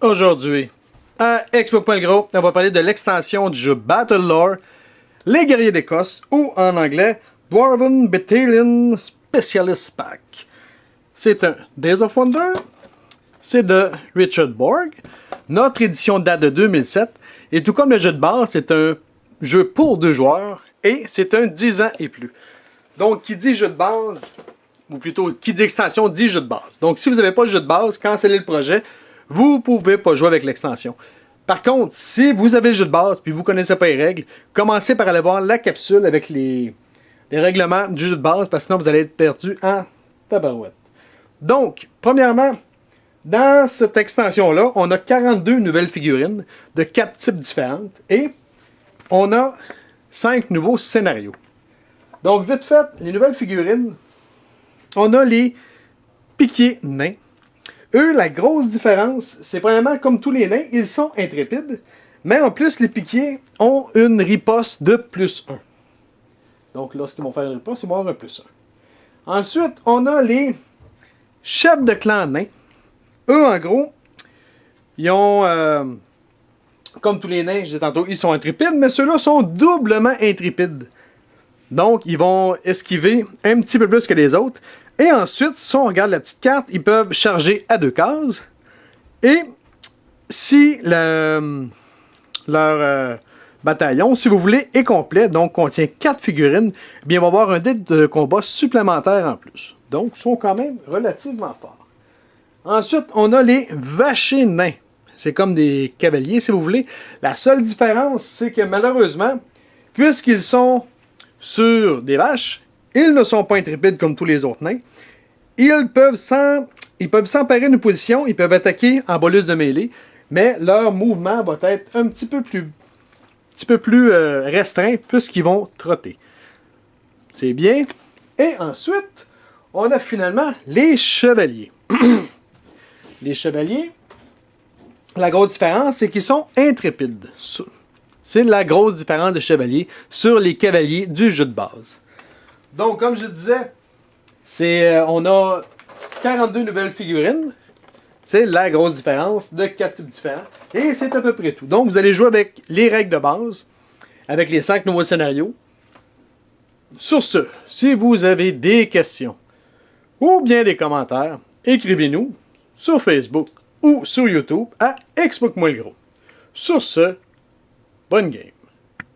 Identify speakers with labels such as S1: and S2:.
S1: Aujourd'hui, à Expo.gros, on va parler de l'extension du jeu Battle Lore, les guerriers d'Écosse, ou en anglais, Dwarven Battalion Specialist Pack. C'est un Days of Wonder, c'est de Richard Borg. Notre édition date de 2007, et tout comme le jeu de base, c'est un jeu pour 2 joueurs, et c'est un 10 ans et plus. Donc, qui dit jeu de base, ou plutôt, qui dit extension, dit jeu de base. Donc, si vous n'avez pas le jeu de base, cancellez le projet. Vous ne pouvez pas jouer avec l'extension. Par contre, si vous avez le jeu de base et vous ne connaissez pas les règles, commencez par aller voir la capsule avec les règlements du jeu de base, parce que sinon vous allez être perdu en tabarouette. Donc, premièrement, dans cette extension-là, on a 42 nouvelles figurines de 4 types différentes et on a 5 nouveaux scénarios. Donc, vite fait, les nouvelles figurines, on a les piquiers nains. Eux, la grosse différence, c'est premièrement, comme tous les nains, ils sont intrépides, mais en plus, les piquiers ont une riposte de +1. Donc, lorsqu'ils vont faire une riposte, ils vont avoir un +1. Ensuite, on a les chefs de clan nains. Eux, en gros, ils ont, comme tous les nains, je disais tantôt, ils sont intrépides, mais ceux-là sont doublement intrépides. Donc, ils vont esquiver un petit peu plus que les autres. Et ensuite, si on regarde la petite carte, ils peuvent charger à 2 cases. Et si leur bataillon, si vous voulez, est complet, donc contient 4 figurines, eh bien, on va avoir un dé de combat supplémentaire en plus. Donc, ils sont quand même relativement forts. Ensuite, on a les vachers nains. C'est comme des cavaliers, si vous voulez. La seule différence, c'est que malheureusement, puisqu'ils sont sur des vaches, ils ne sont pas intrépides comme tous les autres nains. Ils peuvent s'emparer d'une position, ils peuvent attaquer en bonus de mêlée, mais leur mouvement va être un petit peu plus restreint puisqu'ils vont trotter. C'est bien. Et ensuite, on a finalement les chevaliers. Les chevaliers, la grosse différence, c'est qu'ils sont intrépides. C'est la grosse différence des chevaliers sur les cavaliers du jeu de base. Donc, comme je disais, on a 42 nouvelles figurines. C'est la grosse différence de 4 types différents. Et c'est à peu près tout. Donc, vous allez jouer avec les règles de base, avec les 5 nouveaux scénarios. Sur ce, si vous avez des questions ou bien des commentaires, écrivez-nous sur Facebook ou sur YouTube à Expo.gros. Sur ce, bonne game.